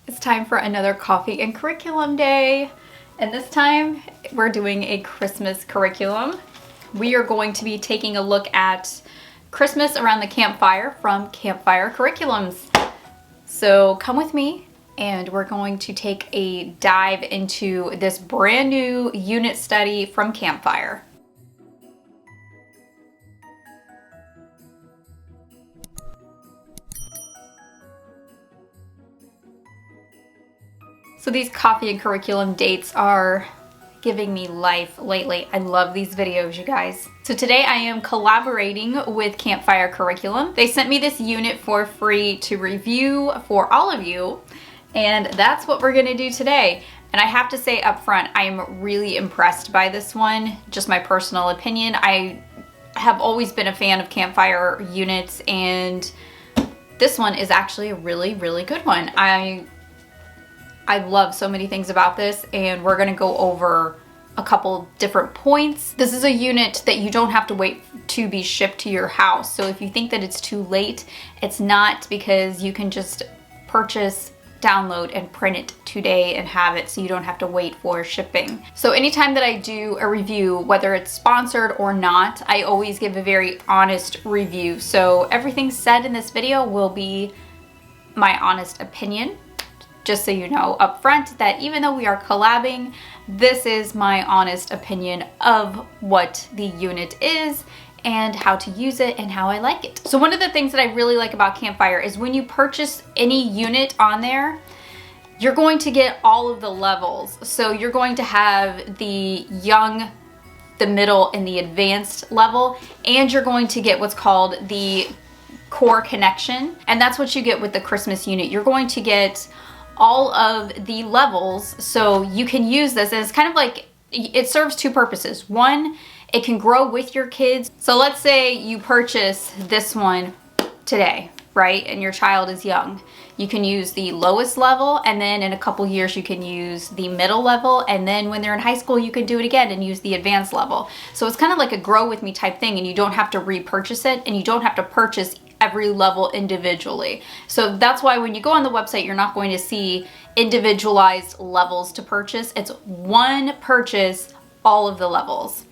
It's time for another coffee and curriculum day. And this time we're doing a Christmas curriculum. We are going to be taking a look at Christmas around the campfire from Campfire Curriculums. So come with me and we're going to take a dive into this brand new unit study from Campfire. So these coffee and curriculum dates are giving me life lately. I love these videos, you guys. So today I am collaborating with Campfire Curriculum. They sent me this unit for free to review for all of you, and that's what we're gonna do today. And I have to say up front, I am really impressed by this one, just my personal opinion. I have always been a fan of Campfire units, and this one is actually a really, really good one. I love so many things about this, and we're gonna go over a couple different points. This is a unit that you don't have to wait to be shipped to your house. So if you think that it's too late, it's not, because you can just purchase, download, and print it today and have it, so you don't have to wait for shipping. So anytime that I do a review, whether it's sponsored or not, I always give a very honest review. So everything said in this video will be my honest opinion. Just so you know up front that even though we are collabing, this is my honest opinion of what the unit is and how to use it and how I like it. So one of the things that I really like about Campfire is when you purchase any unit on there, you're going to get all of the levels. So you're going to have the young, the middle, and the advanced level, and you're going to get what's called the core connection. And that's what you get with the Christmas unit. You're going to get all of the levels, so you can use this as kind of like, it serves two purposes. One, it can grow with your kids. So let's say you purchase this one today, right? And your child is young. You can use the lowest level, and then in a couple years you can use the middle level, and then when they're in high school you can do it again and use the advanced level. So it's kind of like a grow with me type thing, and you don't have to repurchase it, and you don't have to purchase every level individually. So that's why when you go on the website, you're not going to see individualized levels to purchase. It's one purchase, all of the levels.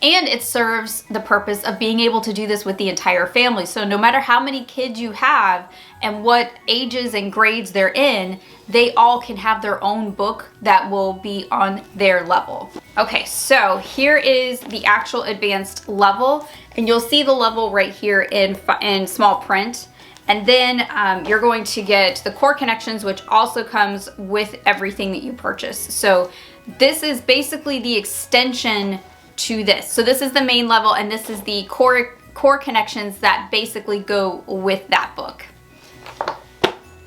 And it serves the purpose of being able to do this with the entire family. So no matter how many kids you have and what ages and grades they're in, they all can have their own book that will be on their level. Okay, so here is the actual advanced level, and you'll see the level right here in small print. And then you're going to get the core connections, which also comes with everything that you purchase. So this is basically the extension to this. So this is the main level, and this is the core connections that basically go with that book.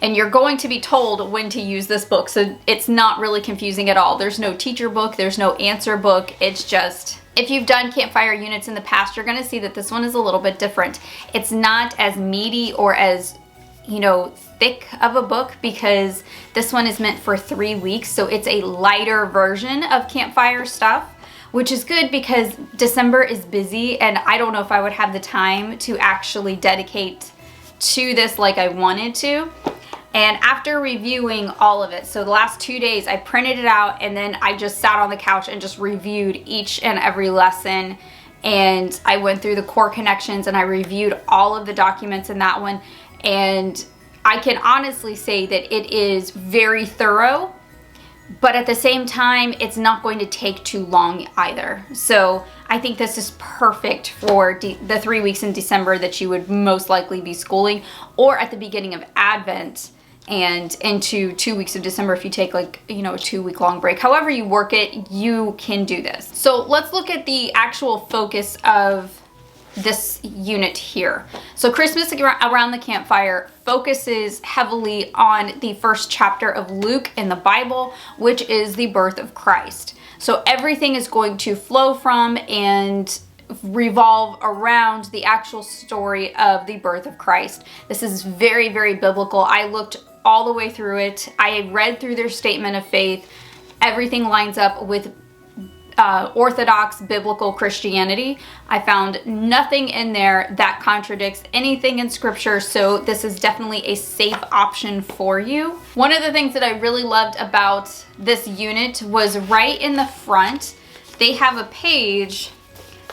And you're going to be told when to use this book, so it's not really confusing at all. There's no teacher book, there's no answer book. It's just, if you've done Campfire units in the past, you're gonna see that this one is a little bit different. It's not as meaty or as, you know, thick of a book, because this one is meant for 3 weeks, so it's a lighter version of Campfire stuff, which is good because December is busy, and I don't know if I would have the time to actually dedicate to this like I wanted to. And after reviewing all of it, so the last 2 days I printed it out, and then I just sat on the couch and just reviewed each and every lesson, and I went through the core connections and I reviewed all of the documents in that one, and I can honestly say that it is very thorough, but at the same time it's not going to take too long either. So I think this is perfect for the 3 weeks in December that you would most likely be schooling, or at the beginning of Advent and into 2 weeks of December if you take, like, you know, a 2 week long break. However you work it, you can do this. So let's look at the actual focus of this unit here. So Christmas around the campfire focuses heavily on the first chapter of Luke in the Bible, which is the birth of Christ. So everything is going to flow from and revolve around the actual story of the birth of Christ. This is very, very biblical. I looked all the way through it. I read through their statement of faith. Everything lines up with Orthodox biblical Christianity. I found nothing in there that contradicts anything in scripture, so this is definitely a safe option for you. One of the things that I really loved about this unit was right in the front, they have a page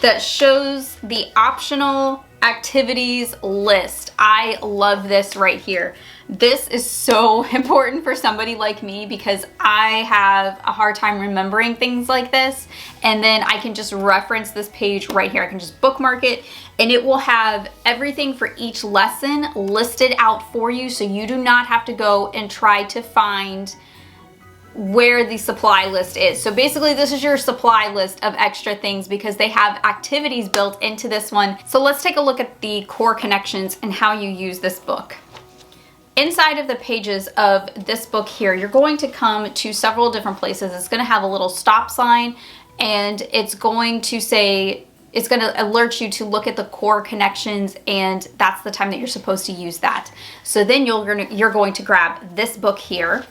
that shows the optional activities list. I love this right here. This is so important for somebody like me because I have a hard time remembering things like this, and then I can just reference this page right here. I can just bookmark it and it will have everything for each lesson listed out for you, so you do not have to go and try to find where the supply list is. So basically this is your supply list of extra things because they have activities built into this one. So let's take a look at the core connections and how you use this book. Inside of the pages of this book here, you're going to come to several different places. It's going to have a little stop sign, and it's going to say, it's going to alert you to look at the core connections, and that's the time that you're supposed to use that. So then you're going to grab this book here,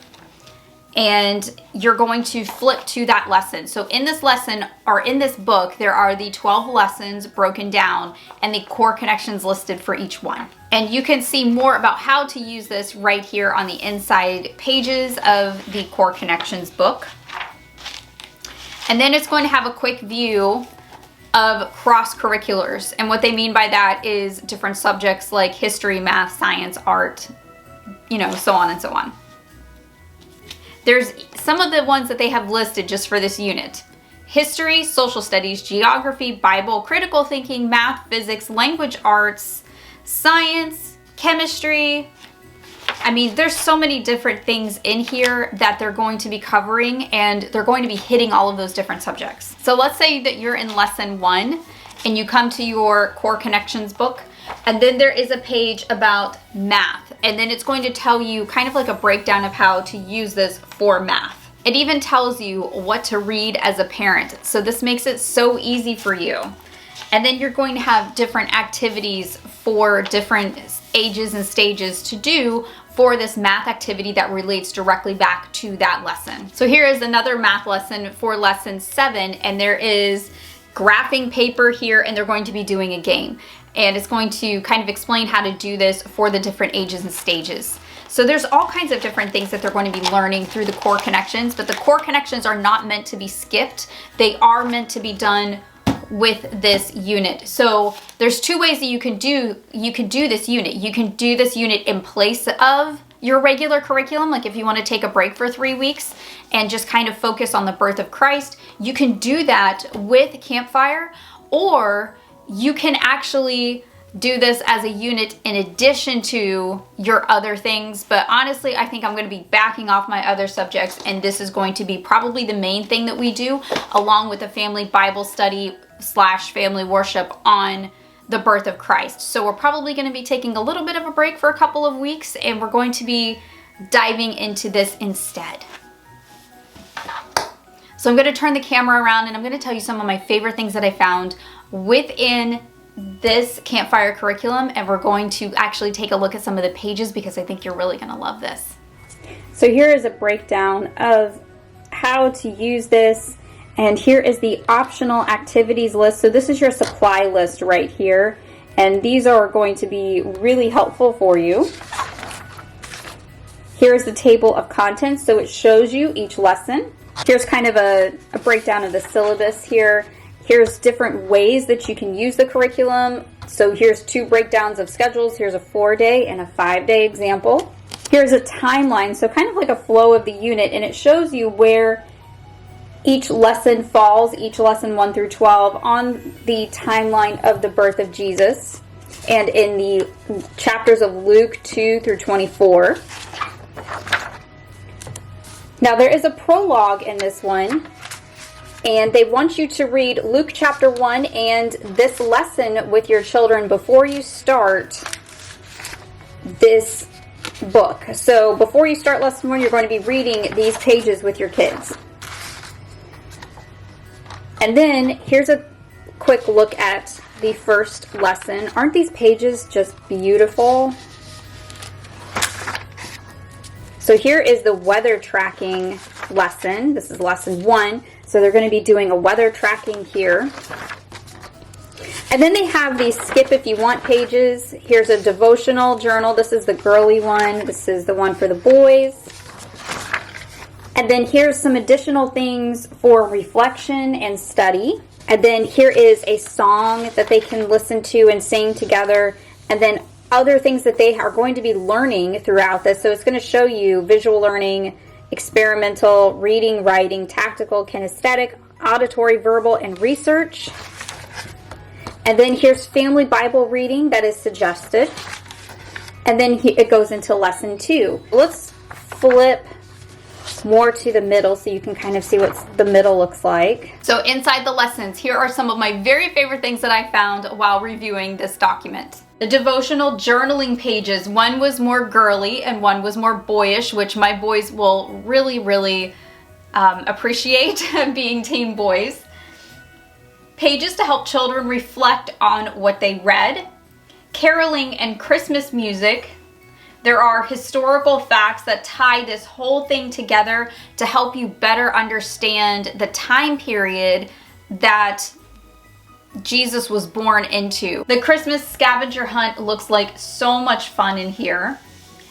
and you're going to flip to that lesson. So in this lesson, or in this book, there are the 12 lessons broken down and the core connections listed for each one. And you can see more about how to use this right here on the inside pages of the core connections book. And then it's going to have a quick view of cross-curriculars. And what they mean by that is different subjects like history, math, science, art, you know, so on and so on. There's some of the ones that they have listed just for this unit: history, social studies, geography, Bible, critical thinking, math, physics, language arts, science, chemistry. I mean, there's so many different things in here that they're going to be covering, and they're going to be hitting all of those different subjects. So let's say that you're in lesson 1 and you come to your core connections book, and then there is a page about math, and then it's going to tell you kind of like a breakdown of how to use this for math. It even tells you what to read as a parent, so this makes it so easy for you. And then you're going to have different activities for different ages and stages to do for this math activity that relates directly back to that lesson. So here is another math lesson for lesson 7, and there is graphing paper here, and they're going to be doing a game. And it's going to kind of explain how to do this for the different ages and stages. So there's all kinds of different things that they're going to be learning through the core connections, but the core connections are not meant to be skipped. They are meant to be done with this unit. So there's 2 ways that you can do this unit. You can do this unit in place of your regular curriculum, like if you want to take a break for 3 weeks and just kind of focus on the birth of Christ, you can do that with Campfire, or you can actually do this as a unit in addition to your other things. But honestly, I think I'm going to be backing off my other subjects, and this is going to be probably the main thing that we do, along with a family Bible study / family worship on the birth of Christ. So we're probably going to be taking a little bit of a break for a couple of weeks, and we're going to be diving into this instead. So I'm going to turn the camera around, and I'm going to tell you some of my favorite things that I found within this Campfire curriculum, and we're going to actually take a look at some of the pages because I think you're really going to love this. So here is a breakdown of how to use this, and here is the optional activities list. So this is your supply list right here, and these are going to be really helpful for you. Here's the table of contents, so it shows you each lesson. Here's kind of a breakdown of the syllabus here. Here's different ways that you can use the curriculum. So here's 2 breakdowns of schedules. Here's a 4-day and a 5-day example. Here's a timeline, so kind of like a flow of the unit, and it shows you where each lesson falls, each lesson 1 through 12, on the timeline of the birth of Jesus, and in the chapters of Luke 2 through 24. Now there is a prologue in this one, and they want you to read Luke chapter 1 and this lesson with your children before you start this book. So before you start lesson 1, you're going to be reading these pages with your kids. And then here's a quick look at the first lesson. Aren't these pages just beautiful? So So here is the weather tracking lesson. This is lesson 1. So they're going to be doing a weather tracking here. And then they have these skip if you want pages. Here's a devotional journal. This is the girly one. This is the one for the boys. And then here's some additional things for reflection and study. And then here is a song that they can listen to and sing together. And then other things that they are going to be learning throughout this. So it's going to show you visual learning, experimental, reading, writing, tactical, kinesthetic, auditory, verbal, and research. And then here's family Bible reading that is suggested. And then it goes into lesson 2. Let's flip more to the middle so you can kind of see what the middle looks like. So inside the lessons, here are some of my very favorite things that I found while reviewing this document. The devotional journaling pages, one was more girly and one was more boyish, which my boys will really appreciate being teen boys. Pages to help children reflect on what they read. Caroling and Christmas music. There are historical facts that tie this whole thing together to help you better understand the time period that Jesus was born into. The Christmas scavenger hunt looks like so much fun in here.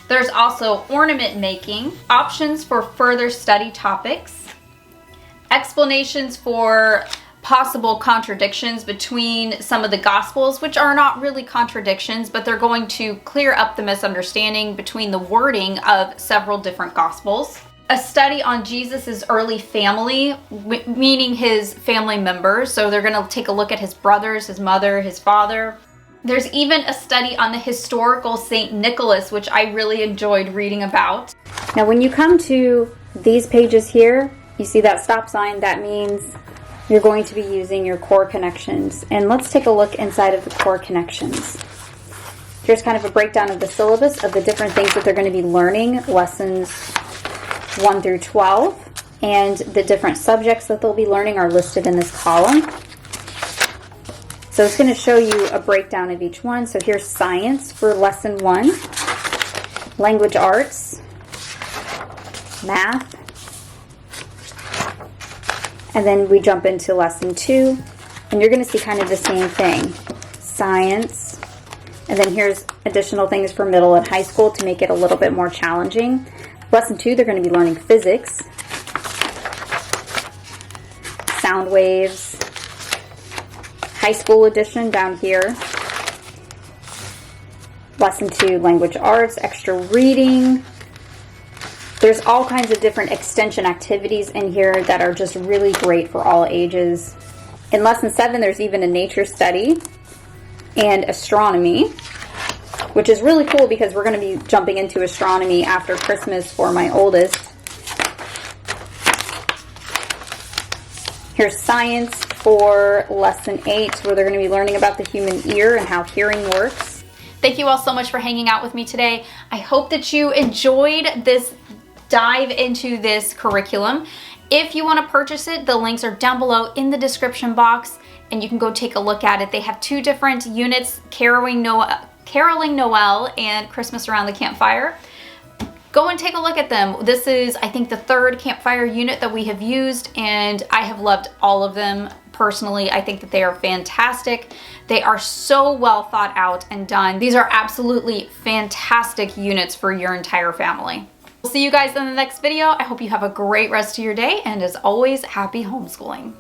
There's also ornament making, options for further study topics, explanations for possible contradictions between some of the Gospels, which are not really contradictions, but they're going to clear up the misunderstanding between the wording of several different Gospels. A study on Jesus's early family, meaning his family members. So they're going to take a look at his brothers, his mother, his father. There's even a study on the historical Saint Nicholas, which I really enjoyed reading about. Now, when you come to these pages here, you see that stop sign. That means you're going to be using your core connections. And let's take a look inside of the core connections. Here's kind of a breakdown of the syllabus of the different things that they're going to be learning, lessons 1 through 12, and the different subjects that they'll be learning are listed in this column. So it's going to show you a breakdown of each one. So here's science for lesson 1, language arts, math, and then we jump into lesson 2, and you're going to see kind of the same thing, science, and then here's additional things for middle and high school to make it a little bit more challenging. Lesson 2, they're going to be learning physics, sound waves, high school edition down here. Lesson 2, language arts, extra reading. There's all kinds of different extension activities in here that are just really great for all ages. In lesson 7, there's even a nature study and astronomy, which is really cool because we're going to be jumping into astronomy after Christmas for my oldest. Here's science for lesson 8, where they're going to be learning about the human ear and how hearing works. Thank you all so much for hanging out with me today. I hope that you enjoyed this dive into this curriculum. If you want to purchase it, the links are down below in the description box, and you can go take a look at it. They have 2 different units, Caroling Noel and Christmas Around the Campfire. Go and take a look at them. This is, I think, the 3rd campfire unit that we have used, and I have loved all of them. Personally, I think that they are fantastic. They are so well thought out and done. These are absolutely fantastic units for your entire family. We'll see you guys in the next video. I hope you have a great rest of your day, and as always, happy homeschooling.